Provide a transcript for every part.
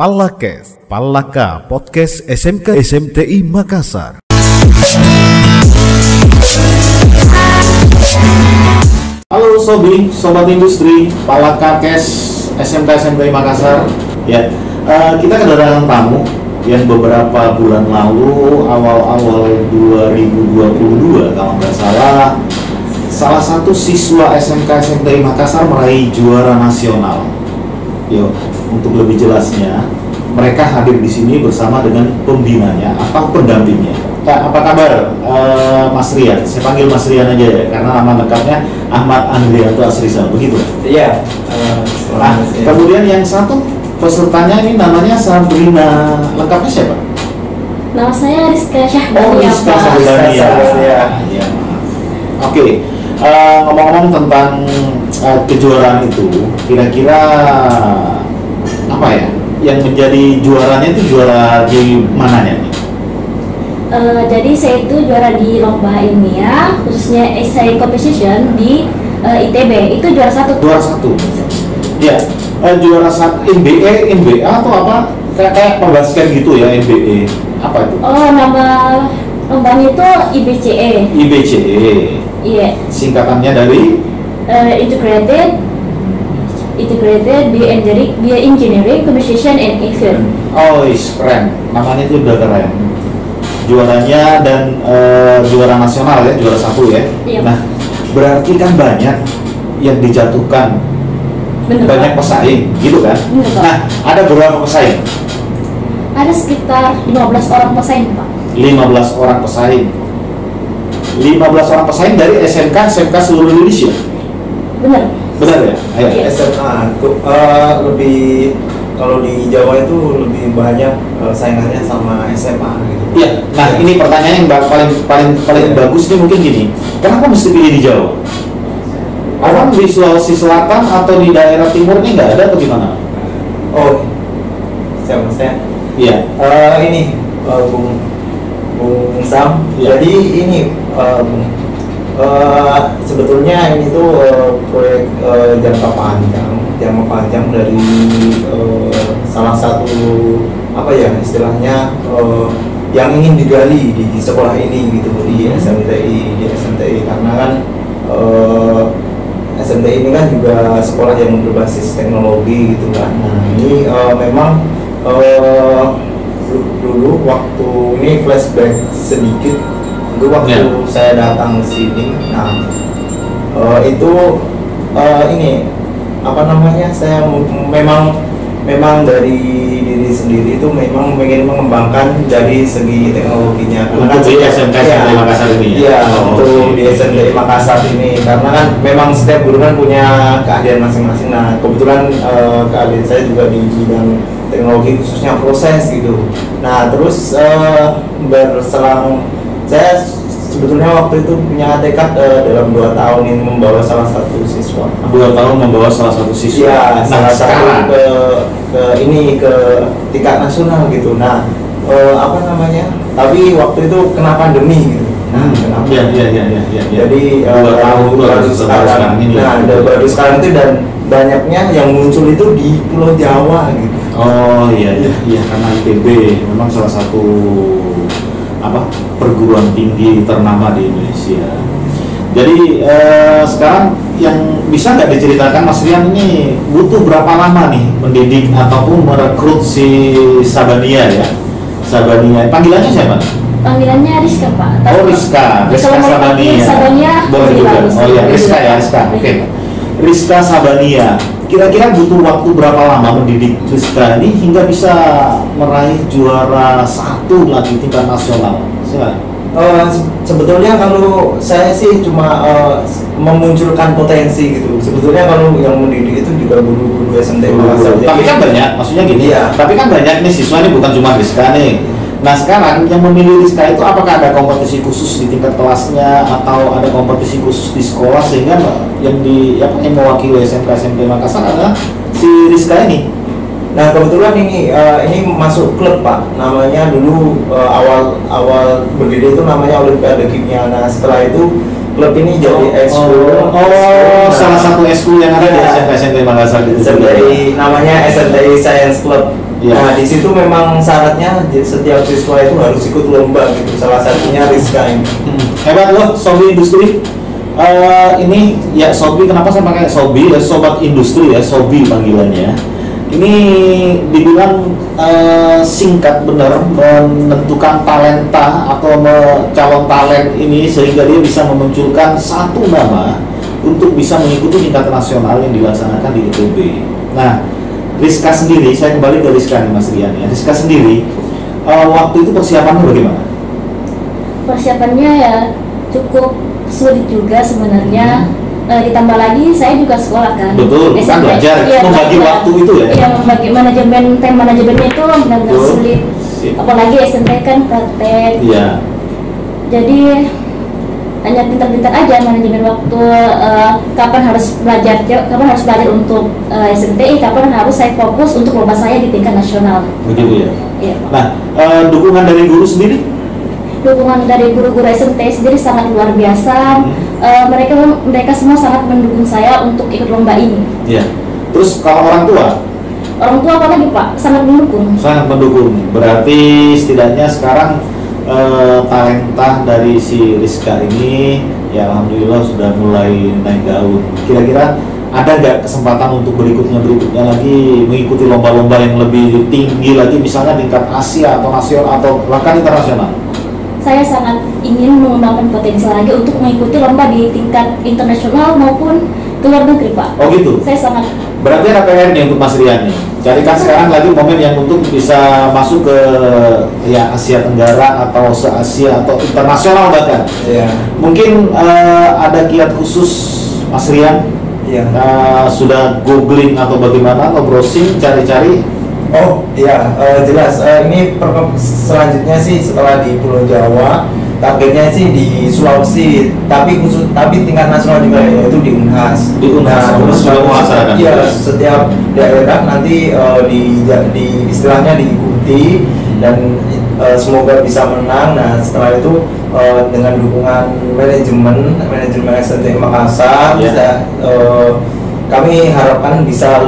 Pallakes, Pallaka Podcast SMK SMTI Makassar. Halo sobat industri Pallaka Kes SMK SMTI Makassar. Ya, kita kedatangan tamu yang beberapa bulan lalu, awal-awal 2022 kalau nggak salah satu siswa SMK SMTI Makassar meraih juara nasional. Yuk, untuk lebih jelasnya, mereka hadir di sini bersama dengan pembinanya atau pendampingnya. Apa kabar, Mas Rian? Saya panggil Mas Rian aja ya, karena nama lengkapnya Ahmad Andrianto Asrizal, begitu? Iya. Kemudian yang satu pesertanya ini namanya Sabrina, lengkapnya siapa? Nama saya Rizka Syahbania. Oh, Rizka Syahbania. Ya. Oke. Ngomong-ngomong tentang kejuaraan itu, kira-kira apa ya yang menjadi juaranya itu juara di mananya nih? Jadi saya itu juara di lomba ilmiah, khususnya essay competition di ITB. Itu juara satu. Juara satu. Ya, juara satu NBA, NBA atau apa? Kayak pembasket gitu ya, NBA. Apa itu? Oh, nama lombanya itu IBCE. IBCE. Iya. Singkatannya dari Integrated Bioengineering Communication and Event. Oh, keren. Namanya itu udah keren. Juaranya dan juara nasional ya, juara satu ya. Iya. Nah, berarti kan banyak yang dijatuhkan. Bener, banyak Pak. pesaing, gitu kan? Bener, Pak. Nah, ada berapa pesaing? Ada sekitar 15 orang pesaing, Pak. 15 orang pesaing. 15 orang pesaing dari SMK seluruh Indonesia. Bener. Benar ya? Ayo. Iya. SMA lebih, kalau di Jawa itu lebih banyak saingannya sama SMA gitu. Iya. Nah, ini pertanyaan yang paling bagus nih mungkin gini. Kenapa mesti pilih di Jawa? Orang di Sulawesi Selatan atau di daerah timur ini nggak ada atau gimana? Oh, siapa saya? Iya. Ini Bung Sam. Iya. Jadi ini sebetulnya ini tuh proyek jangka panjang dari salah satu apa ya istilahnya yang ingin digali di sekolah ini gitu di SMTI karena kan SMTI ini kan juga sekolah yang berbasis teknologi gitu kan. Nah ini memang dulu waktu ini flashback sedikit dulu waktu saya datang sini. Nah itu ini apa namanya saya memang dari diri sendiri itu memang ingin mengembangkan dari segi teknologinya. Untuk di SMK SMTI Makassar ini ya? Iya, untuk di SMTI Makassar ini karena kan memang setiap guru kan punya keahlian masing-masing. Nah kebetulan keahlian saya juga di bidang teknologi khususnya proses gitu. Nah terus berselang saya sebetulnya waktu itu punya tekad dalam 2 tahun ini membawa salah satu siswa. 2 tahun membawa salah satu siswa. Iya, Nah, salah sekarang satu ke tingkat nasional gitu. Nah, apa namanya? Tapi waktu itu kena pandemi gitu. Nah, kenapa? Iya. Jadi 2 tahun baru sekarang ini. Nah, baru sekarang itu dan banyaknya yang muncul itu di Pulau Jawa gitu. Oh iya karena ITB memang salah satu perguruan tinggi ternama di Indonesia. Jadi sekarang yang bisa nggak diceritakan Mas Rian ini butuh berapa lama nih mendidik ataupun merekrut si Sabania ya? Sabania, panggilannya siapa? Panggilannya Rizka, Pak. Oh Rizka Kalau mau panggil Sabania, boleh lebih juga. bagus. Oh iya Rizka ya Rizka. Oke. Rizka Sabania. Kira-kira butuh waktu berapa lama mendidik Rizka ini hingga bisa meraih juara 1 lagi tingkat nasional? Silakan. Sebetulnya kalau saya sih cuma memunculkan potensi gitu. Sebetulnya kalau yang mendidik itu juga guru-guru SMTI Makassar. Tapi kan banyak, maksudnya gini. Iya. Tapi kan banyak nih siswa ini bukan cuma Rizka nih. Nah sekarang yang memilih Rizka itu apakah ada kompetisi khusus di tingkat kelasnya atau ada kompetisi khusus di sekolah sehingga yang mewakili SMK SMTI Makassar adalah si Rizka ini? Nah kebetulan ini masuk klub Pak, namanya dulu awal berdiri itu namanya Olimpiade Kimia. Nah setelah itu klub ini jadi ekskul. Salah satu ekskul yang ada di SMK SMTI Makassar itu. SMTI namanya SMTI Science Club. Iya. Nah di situ memang syaratnya setiap siswa itu harus ikut lomba gitu. Salah satunya Rizka ini. Hebat loh, Sobi Industri. Ini ya Sobi, kenapa saya pakai Sobi ya, Sobat Industri ya, Sobi panggilannya. Ini dibilang singkat benar menentukan talenta atau calon talent ini sehingga dia bisa memunculkan satu nama untuk bisa mengikuti tingkat nasional yang dilaksanakan di ITB. Nah, Rizka sendiri, saya kembali ke Rizka nih Mas Rian ya. Rizka sendiri, waktu itu persiapannya bagaimana? Persiapannya ya cukup sulit juga sebenarnya. Ditambah lagi saya juga sekolah kan. Betul, kan belajar, membagi waktu itu ya. Iya, membagi time manajemennya itu benar-benar sulit. Sip. Apalagi SMP kan praktek. Iya. Jadi hanya pintar-pintar aja manajemen waktu, kapan harus belajar untuk SNTI, kapan harus saya fokus untuk lomba saya di tingkat nasional. Begitu ya. Iya. Nah, dukungan dari guru sendiri? Dukungan dari guru-guru SNTI sendiri sangat luar biasa. Mereka semua sangat mendukung saya untuk ikut lomba ini. Iya. Terus kalau orang tua? Orang tua apalagi Pak, sangat mendukung. Sangat mendukung. Berarti setidaknya sekarang talenta dari si Rizka ini ya alhamdulillah sudah mulai naik daun. Kira-kira ada nggak kesempatan untuk berikutnya lagi mengikuti lomba-lomba yang lebih tinggi lagi, misalnya tingkat Asia atau nasional atau bahkan internasional? Saya sangat ingin mengembangkan potensi lagi untuk mengikuti lomba di tingkat internasional maupun ke luar negeri Pak. Oh gitu? Saya sangat. Berarti ada PR nih untuk Mas Rian nih. Carikan sekarang lagi momen yang untuk bisa masuk ke ya Asia Tenggara atau se-Asia atau internasional bahkan. Iya. Mungkin ada kiat khusus Mas Rian? Iya. Sudah googling atau bagaimana atau browsing cari-cari? Oh iya, jelas. Ini selanjutnya sih setelah di Pulau Jawa, targetnya sih di Sulawesi, tapi tingkat nasional juga, yaitu di Unhas. Di Unhas, Terus sudah melaksanakan. Iya, setiap daerah nanti di istilahnya diikuti dan semoga bisa menang. Nah setelah itu dengan dukungan manajemen SNTI Makassar, Yeah. kami harapkan bisa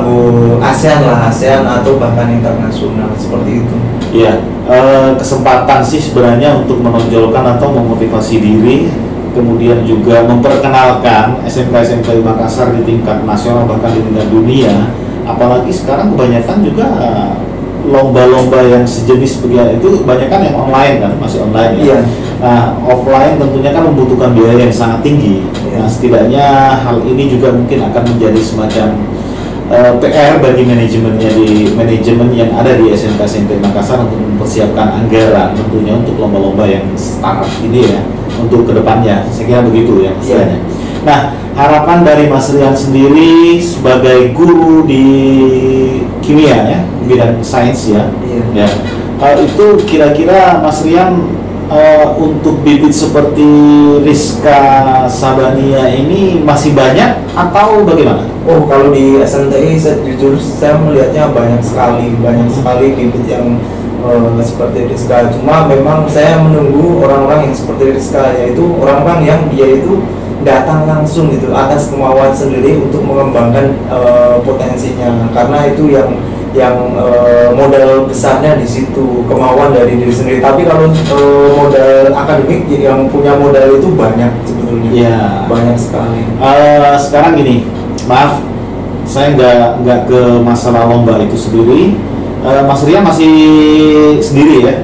go ASEAN atau bahkan internasional seperti itu. Iya, kesempatan sih sebenarnya untuk menonjolkan atau memotivasi diri, kemudian juga memperkenalkan SMK Makassar di tingkat nasional bahkan di tingkat dunia. Apalagi sekarang kebanyakan juga lomba-lomba yang sejenis begitu itu kebanyakan yang online kan, masih online ya. Iya. Nah, offline tentunya kan membutuhkan biaya yang sangat tinggi. Iya. Nah, setidaknya hal ini juga mungkin akan menjadi semacam PR bagi manajemen yang ada di SMK Makassar untuk mempersiapkan anggaran tentunya untuk lomba-lomba yang startup ini ya untuk kedepannya. Saya kira begitu ya istilahnya. Nah, harapan dari Mas Rian sendiri sebagai guru di kimia ya, bidang sains ya, Iya. ya itu kira-kira Mas Rian untuk bibit seperti Rizka Sabania ini masih banyak atau bagaimana? Oh, kalau di SNTI jujur saya melihatnya banyak sekali bibit yang seperti Rizka. Cuma memang saya menunggu orang-orang yang seperti Rizka, yaitu orang-orang yang dia itu datang langsung gitu atas kemauan sendiri untuk mengembangkan potensinya, karena itu yang modal besarnya di situ, kemauan dari diri sendiri. Tapi kalau modal akademik yang punya modal itu banyak sebetulnya. Iya. Banyak sekali. Sekarang gini, maaf, saya nggak ke masalah lomba itu sendiri. Mas Rian masih sendiri ya?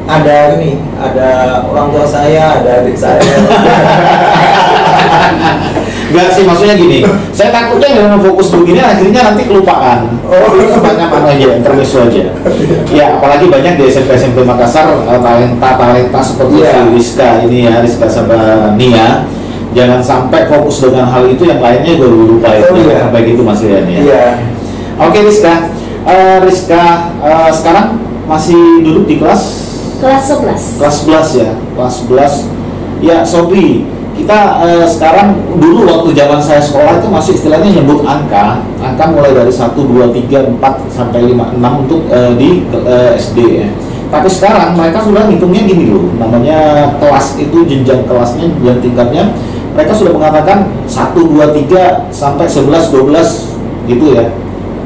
Ada orang tua saya, ada adik saya. Enggak sih, maksudnya gini, saya takutnya dengan fokus begini akhirnya nanti kelupaan. Banyak mana aja, intermezzo aja. Ya, apalagi banyak di SMP Makassar talenta seperti si Rizka ini ya, Rizka Sabania. Jangan sampai fokus dengan hal itu, yang lainnya gue lupa itu. Sampai gitu Mas Rian ya. Iya. Oke Rizka, sekarang masih duduk di kelas 11 ya, kelas 11. Ya, Sobi, kita sekarang dulu waktu zaman saya sekolah itu masih istilahnya nyebut angka mulai dari 1, 2, 3, 4 sampai 5, 6 untuk di SD ya. Tapi sekarang mereka sudah ngitungnya gini loh, namanya kelas itu jenjang kelasnya dan tingkatnya mereka sudah mengatakan 1, 2, 3 sampai 11, 12 gitu ya.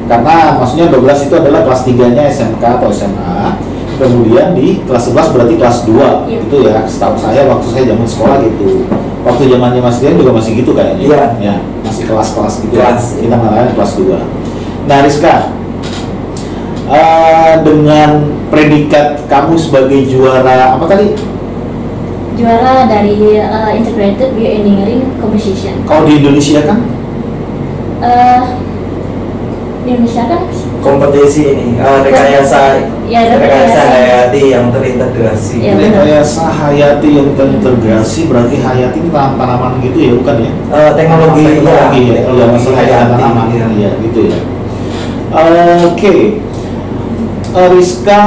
Karena maksudnya 12 itu adalah kelas 3-nya SMK atau SMA. Kemudian di kelas 11 berarti kelas 2. Iya. Itu ya, setahu saya waktu saya zaman sekolah gitu. Waktu zamannya Mas Dian juga masih gitu kayaknya. Iya. Ya, masih kelas-kelas gitu. Kelas. Kita ngalamin kelas 2. Nah, Rizka, dengan predikat kamu sebagai juara apa tadi? Juara dari Integrated Bioengineering Competition. Kalau di Indonesia kan? Di Indonesia kan Kompetisi ini rekayasa Ya, rekayasa hayati yang terintegrasi. Ya, Ini benar. kayak Hayati yang terintegrasi, berarti Hayati itu tanaman gitu ya, bukan ya? Teknologi ya, masalah hayati, tanaman, ya. ya gitu ya. Oke. Rizka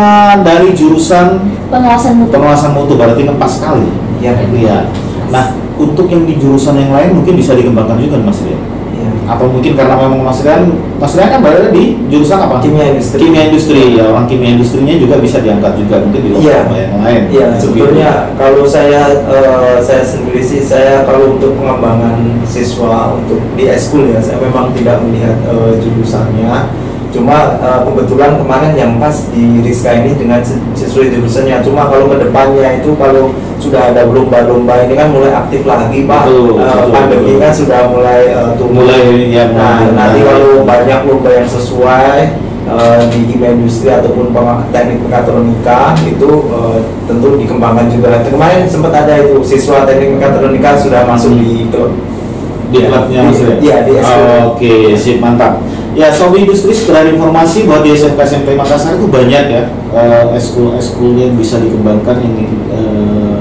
dari jurusan pengawasan mutu. berarti kan pas sekali. Ya. Iya. Nah, untuk yang di jurusan yang lain mungkin bisa dikembangkan juga Mas Rian. Ya. Atau mungkin karena memang Mas Rian kan berada di jurusan apa? Kimia industri. Kimia industri ya, orang kimia industrinya juga bisa diangkat juga mungkin di Iya. lomba yang lain. Iya, Gitu. sebetulnya kalau saya sendiri sih, saya kalau untuk pengembangan siswa untuk di eskul ya, saya memang tidak melihat jurusannya. Cuma kebetulan kemarin yang pas di Rizka ini dengan sesuai jurusannya. Cuma kalau kedepannya itu kalau sudah ada lomba-lomba ini kan mulai aktif lagi Pak. Betul, betul, Pandemi betul. kan sudah mulai tumbuh. Nah, nanti kalau banyak lomba yang sesuai di kimia industri ataupun teknik mekatronika itu tentu dikembangkan juga. Kemarin sempat ada itu siswa teknik mekatronika sudah masuk di klub. Klubnya Mas Rian? Iya, di eskul. Oke, sip, mantap. Ya, Sobi Industri, sekedar informasi bahwa di SMK SMP Makassar itu banyak ya eskul yang bisa dikembangkan yang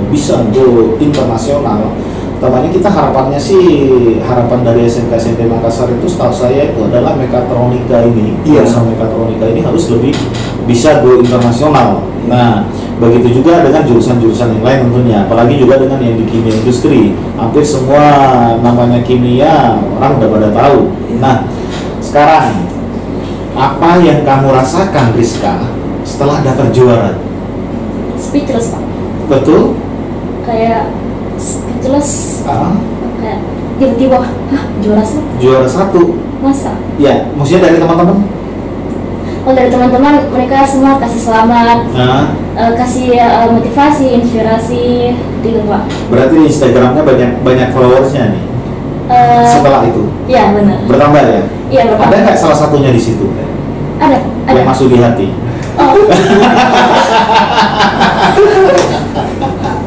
bisa untuk internasional. Utamanya kita harapan dari SMK SMP Makassar itu setahu saya itu adalah mekatronika ini. Iya. Jurusan mekatronika ini harus lebih bisa go internasional. Nah, begitu juga dengan jurusan-jurusan yang lain tentunya, apalagi juga dengan yang di kimia industri. Hampir semua namanya kimia orang udah pada tahu. Nah, sekarang apa yang kamu rasakan Rizka setelah dapat juara? Speechless Pak. Betul? Kayak speechless. Ah, Kayak tiba-tiba, juara sih? juara 1. Masa? Ya, maksudnya dari teman-teman? Oh, dari teman-teman mereka semua kasih selamat, Nah, kasih motivasi, inspirasi, gitu Pak. berarti di Instagramnya banyak followersnya nih. Setelah itu Iya benar. bertambah ya? Iya benar. Ada nggak salah satunya di situ Ada. yang masuk di hati? Oh,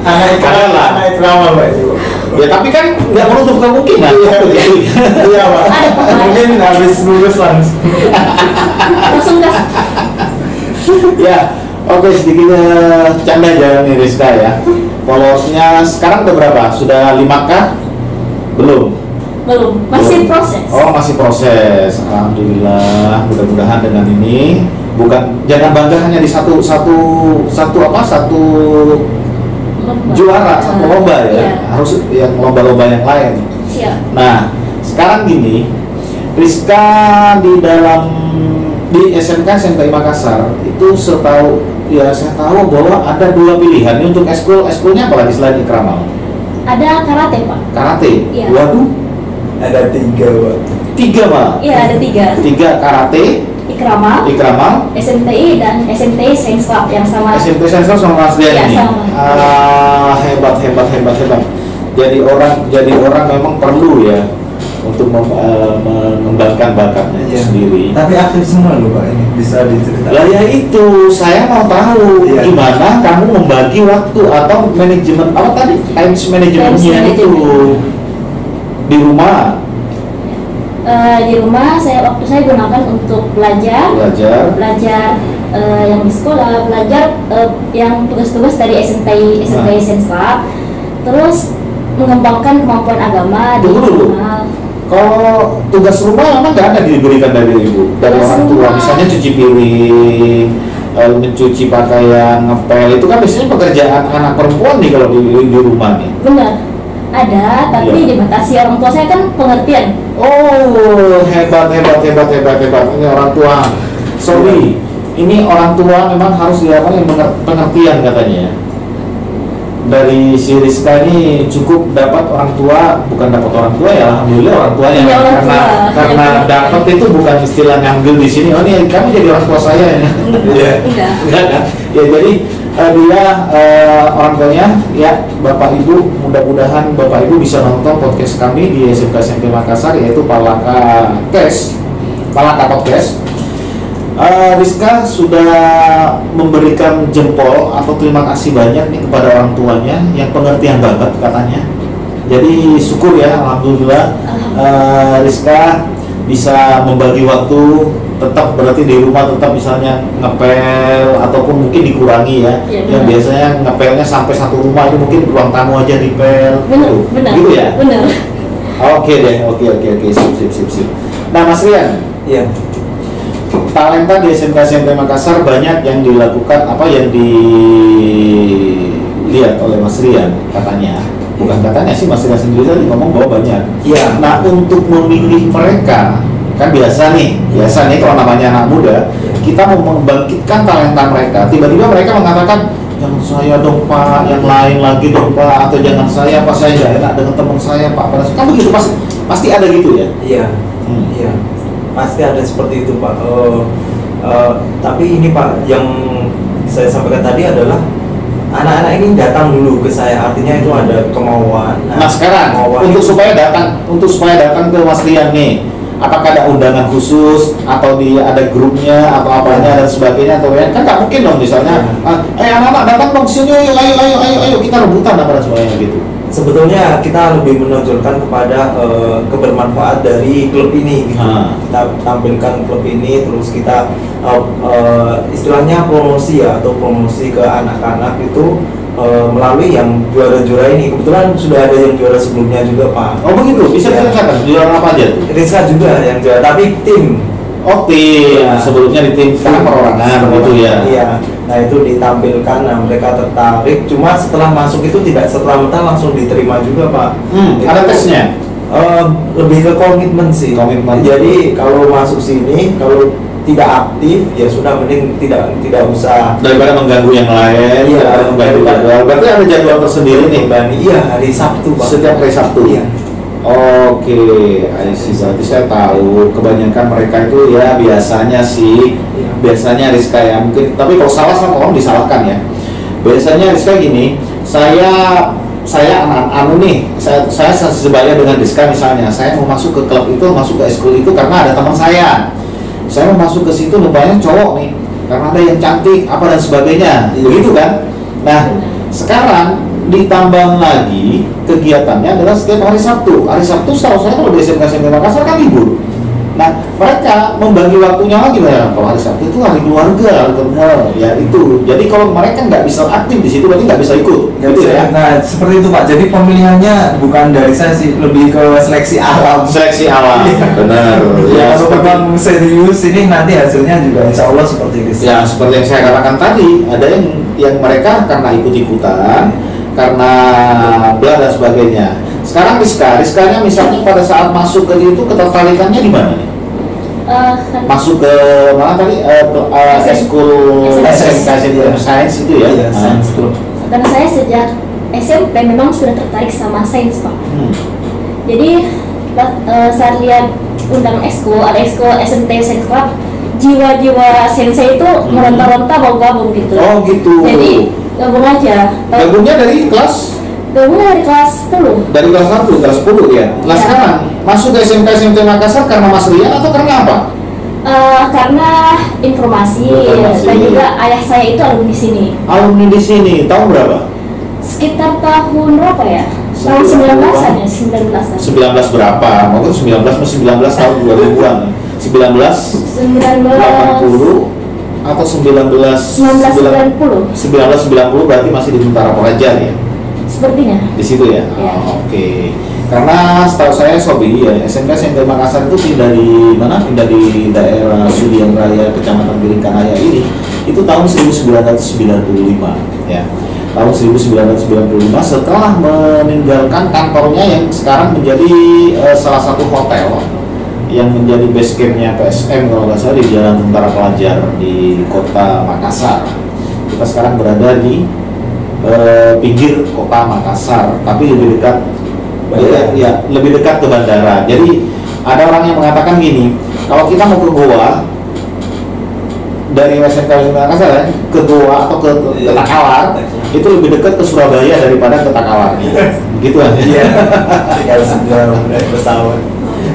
Anak drama Pak itu. Ya tapi kan nggak menutup kemungkinan. Iya Pak. Ada, Pak. Mungkin habis lulus langsung. langsung gas. Ya, oke, sedikit canda aja nih Rizka ya. Followersnya sekarang udah berapa? Sudah 5K? Belum? Belum, masih proses. Oh, masih proses. Alhamdulillah, mudah-mudahan dengan ini jangan bangga hanya di satu Lomba. juara, satu lomba ya. Iya. Harus yang lomba-lomba yang lain. Siap. Nah, sekarang gini, Rizka di SMK SMK Makassar itu saya tahu bahwa ada 2 pilihan ini untuk eskulnya apalagi selain ikramal. Ada karate Pak. Karate. Iya. Waduh, Ada 3 Pak. 3 Pak. Iya ada 3. 3 karate, Ikramal, ikramal, SMTI dan SMTI Science Club yang sama. SMP Sensor sama Mas Dian Iya, ini. sama. Hebat. Jadi orang memang perlu ya untuk mengembangkan bakatnya itu Iya. sendiri. Tapi aktif semua loh Pak ini, bisa diceritakan. Lah ya itu, saya mau tahu Iya. gimana kamu membagi waktu atau manajemen apa tadi times manajemennya Times itu di rumah. Di rumah waktu saya gunakan untuk belajar yang di sekolah, belajar yang tugas-tugas dari SMTI Science Club, terus mengembangkan kemampuan agama di Tunggu dulu. jurnal. Kalau tugas rumah memang nggak ada diberikan dari ibu, dari Tugas orang tua, rumah. misalnya cuci piring, mencuci pakaian, ngepel, itu kan biasanya pekerjaan anak perempuan nih kalau di rumah nih. Benar, ada, tapi Iya. dibatasi. Orang tua saya kan pengertian. Oh, hebat. Ini orang tua. Sorry, ini orang tua memang harus dilakukan yang pengertian katanya. dari si Rizka ini cukup dapat orang tua, bukan dapat orang tua ya, alhamdulillah orang tuanya. Iya, orang karena tua. karena dapat itu bukan istilah ngambil di sini. Oh nih kamu jadi orang tua saya ya. Iya. Enggak kan? Ya jadi dia orang tuanya ya Bapak Ibu, mudah-mudahan Bapak Ibu bisa nonton podcast kami di SMK SMP Makassar, yaitu Palaka Podcast. Rizka sudah memberikan jempol atau terima kasih banyak nih kepada orang tuanya yang pengertian banget katanya. Jadi syukur ya, alhamdulillah Rizka bisa membagi waktu, tetap berarti di rumah tetap misalnya ngepel ataupun mungkin dikurangi ya. Yang biasanya ngepelnya sampai satu rumah itu mungkin ruang tamu aja dipel. Benar. Gitu ya? Benar. Oke deh, oke sip. Nah Mas Rian, Iya. talenta di SMK Makassar banyak yang dilakukan, yang dilihat oleh Mas Rian katanya. Bukan katanya sih, Mas Rian sendiri tadi ngomong bahwa banyak. Iya. Nah untuk memilih mereka kan biasa nih kalau namanya anak muda, kita mau membangkitkan talenta mereka. Tiba-tiba mereka mengatakan, jangan saya dong Pak, yang lain lagi dong Pak, atau jangan saya Pak, saya nggak enak dengan teman saya Pak. Kan begitu pasti ada gitu ya. Iya. Iya. Pasti ada seperti itu Pak. Tapi ini Pak, yang saya sampaikan tadi adalah anak-anak ini datang dulu ke saya, artinya itu ada kemauan. Nah sekarang untuk supaya datang ke Mas Rian nih, apakah ada undangan khusus atau ada grupnya atau apanya dan sebagainya, atau kan nggak mungkin dong misalnya anak-anak datang dong sini, ayo kita rebutan apa dan sebagainya gitu. Sebetulnya kita lebih menonjolkan kepada kebermanfaat dari klub ini gitu. Kita tampilkan klub ini, terus kita istilahnya promosi ya, atau promosi ke anak-anak itu melalui yang juara-juara ini. Kebetulan sudah ada yang juara sebelumnya juga Pak. Oh begitu, bisa diceritakan juara apa aja tuh? Rizka juga yang juara, tapi tim. Oh tim, Ya. sebelumnya di tim, sekarang perorangan gitu ya. Iya. Nah itu ditampilkan, nah mereka tertarik. Cuma setelah masuk itu tidak serta-merta langsung diterima juga Pak. Ada tesnya? Lebih ke komitmen sih. Komitmen. Jadi kalau masuk sini, kalau tidak aktif ya sudah, mending tidak usah, Daripada mengganggu yang lain. Iya, daripada mengganggu jadwal. Berarti ada jadwal tersendiri nih. Iya, hari Sabtu Pak. Setiap hari Sabtu. Iya. Oke, berarti saya tahu kebanyakan mereka itu ya biasanya Rizka ya mungkin, tapi kalau salah sama orang disalahkan ya. Biasanya Rizka gini, saya sebaya dengan Rizka misalnya, saya mau masuk ke klub itu, masuk ke eskul itu karena ada teman saya mau masuk ke situ rupanya cowok nih, karena ada yang cantik apa dan sebagainya, begitu kan? Nah sekarang ditambah lagi kegiatannya adalah setiap hari Sabtu. Hari Sabtu setahu saya kalau di SMK Makassar kan libur. Nah mereka membagi waktunya lagi ya. Kalau hari Sabtu itu hari keluarga, hari ketemu ya itu. Jadi kalau mereka nggak bisa aktif di situ berarti nggak bisa ikut. Gitu ya. Nah seperti itu Pak. Jadi pemilihannya bukan dari saya sih, lebih ke seleksi alam. Seleksi alam, benar. Ya kalau memang serius ini nanti hasilnya juga insya Allah seperti itu. Ya seperti yang saya katakan tadi, ada yang mereka karena ikut-ikutan, karena bla dan sebagainya. Sekarang Rizkanya misalnya pada saat masuk ke itu ketertarikannya di mana nih? Masuk ke mana tadi? Eskul SMK Sains itu ya? Iya, Sains Club. Karena saya sejak SMP memang sudah tertarik sama sains Pak. Jadi saat lihat undangan eskul, ada eskul SMT Sains Club, jiwa-jiwa sensei itu meronta-ronta mau gabung gitu. Oh gitu. Jadi gabung aja. Gabungnya dari kelas? Gabungnya dari kelas 10. Dari kelas 1, kelas 10 ya? Nah sekarang masuk ke SMK Makassar karena Mas Rian atau karena apa? Karena informasi dan juga ayah saya itu alumni sini. Alumni di sini, tahun berapa? Sekitar tahun berapa ya? Tahun 19-an ya, 19-an. 19 berapa? Mungkin 19 masih 19 tahun 2000-an. 1980 atau 1990 berarti masih di Tentara Pelajar ya? Sepertinya di situ ya? Ya. Oke. Karena setahu saya Sobi ya, SMK Makassar itu pindah di mana? Pindah di daerah Sudian Raya, Kecamatan Biringkanaya ini itu tahun 1995 ya. Tahun 1995 setelah meninggalkan kantornya yang sekarang menjadi salah satu hotel yang menjadi base campnya PSM kalau nggak salah di Jalan Tentara Pelajar di kota Makassar. Kita sekarang berada di pinggir kota Makassar, tapi lebih dekat ya, lebih dekat ke bandara. Jadi ada orang yang mengatakan gini, kalau kita mau ke Goa dari SMK Makassar ya, ke Goa atau ke Takawar itu lebih dekat ke Surabaya daripada ke Takawar. Gitu aja. Iya. Tinggal sejam naik pesawat.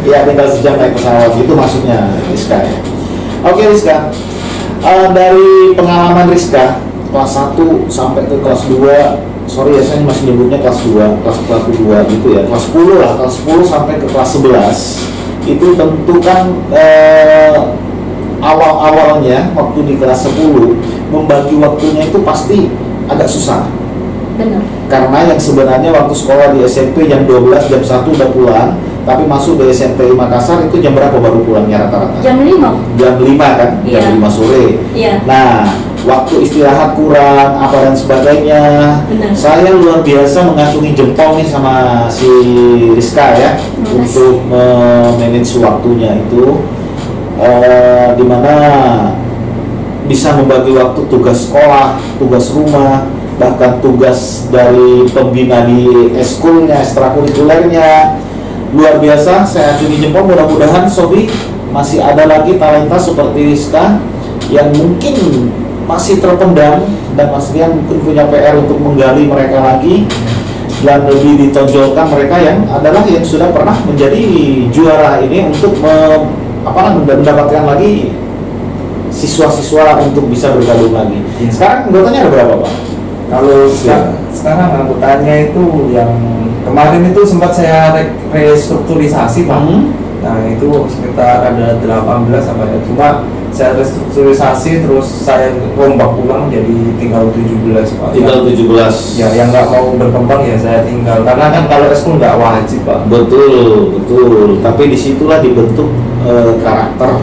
Iya, tinggal sejam naik pesawat, itu maksudnya Rizka ya. Oke Rizka, dari pengalaman Rizka kelas 1 sampai ke kelas 2, sorry ya saya masih nyebutnya kelas 2, kelas 2 gitu ya, kelas 10 lah, kelas 10 sampai ke kelas 11 itu tentu kan awal-awalnya waktu di kelas 10 membagi waktunya itu pasti agak susah. Benar. Karena yang sebenarnya waktu sekolah di SMP jam 12, jam 1 udah pulang, tapi masuk di SMPI Makassar itu jam berapa baru pulangnya rata-rata? Jam 5. Jam 5 kan? Iya. Jam 5 sore. Iya. Nah, waktu istirahat kurang, apa dan sebagainya. Benar. Saya luar biasa mengacungi jempol nih sama si Rizka ya, untuk manage waktunya itu, dimana bisa membagi waktu tugas sekolah, tugas rumah, bahkan tugas dari pembina di eskulnya, ekstrakurikulernya. Luar biasa, saya acungi jempol. Mudah-mudahan Sobi masih ada lagi talenta seperti Rizka yang mungkin masih terpendam, dan Mas Rian mungkin punya PR untuk menggali mereka lagi dan lebih ditonjolkan mereka yang adalah yang sudah pernah menjadi juara ini untuk mendapatkan lagi siswa-siswa untuk bisa bergabung lagi. Sekarang anggotanya ada berapa Pak? Kalau sekarang anggotanya itu yang kemarin itu sempat saya restrukturisasi Pak. Nah itu sekitar ada 18 apa ya, cuma saya restrukturisasi terus saya rombak ulang jadi tinggal 17 Pak. Tinggal 17. Ya yang nggak mau berkembang ya saya tinggal, karena kan kalau eskul nggak wajib Pak. Betul. Tapi disitulah dibentuk karakter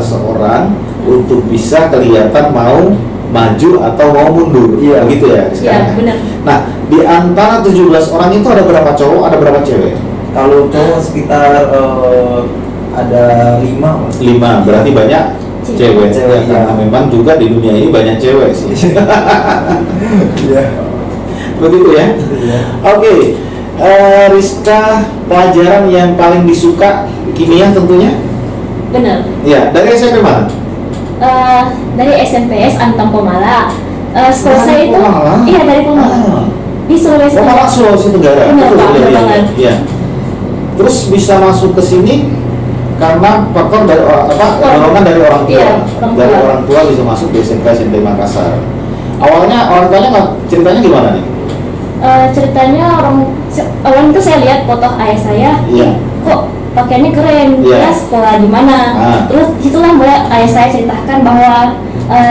seseorang untuk bisa kelihatan mau maju atau mau mundur. Iya. Begitu ya. Iya, benar. Nah, di antara 17 orang itu ada berapa cowok, ada berapa cewek? Kalau cowok sekitar ada 5. 5, berarti banyak cewek. Cewek, Karena memang juga di dunia ini banyak cewek sih. Iya. Begitu ya. Iya. Oke. Rizka, pelajaran yang paling disuka kimia tentunya? Benar. Iya, dari SMP mana? Dari SMPS Antang Pomala. Sekolah saya itu Pomala? iya dari Pomala. Di Sulawesi Pomala, Sulawesi Tenggara. Benar, Pak, benar banget. Iya. Terus bisa masuk ke sini karena faktor dari dorongan dari orang tua. Iya, Dari orang tua bisa masuk di SMK SMP Makassar. Awalnya orang tuanya ceritanya gimana nih? Ceritanya orang itu saya lihat foto ayah saya, Iya. kok pakaiannya keren, Iya. dia sekolah di mana? Terus itulah mulai ayah saya ceritakan bahwa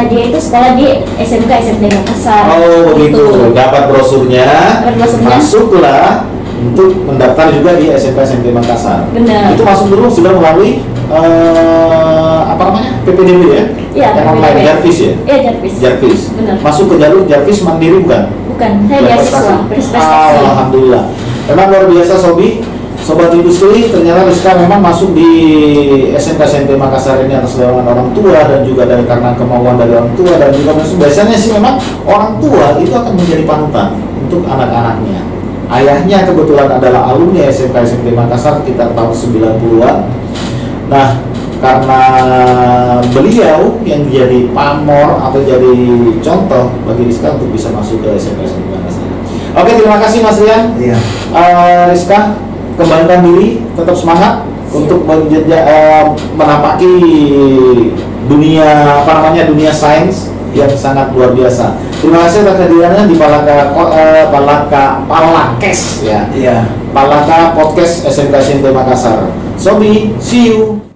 dia itu sekolah di SMK SMP Makassar. Oh begitu. Gitu. Dapat brosurnya, masuklah untuk mendaftar juga di SMK SMP Makassar. Benar. Itu masuk dulu sudah melalui PPDB ya? Iya. Yang online PPDB. Jarvis ya? Iya, Jarvis. Jarvis. Benar. Masuk ke jalur Jarvis mandiri bukan? Bukan, saya beasiswa, berprestasi. Alhamdulillah. Memang luar biasa Sobi, Sobat Industri. Ternyata Rizka memang masuk di SMK SMP Makassar ini atas dorongan orang tua dan juga karena kemauan dari orang tua, dan juga biasanya sih memang orang tua itu akan menjadi panutan untuk anak-anaknya. Ayahnya kebetulan adalah alumni SMK SMP Makassar sekitar tahun 90-an. Nah, karena beliau yang jadi pamor atau jadi contoh bagi Rizka untuk bisa masuk ke SMK SMP Makassar. Oke, terima kasih Mas Rian. Iya. Rizka, kembalikan diri, tetap semangat untuk menapaki dunia dunia sains yang sangat luar biasa. Terima kasih atas kehadirannya di Palakes ya. Iya. Palaka Podcast SMK SMP Makassar. Sobi, see you.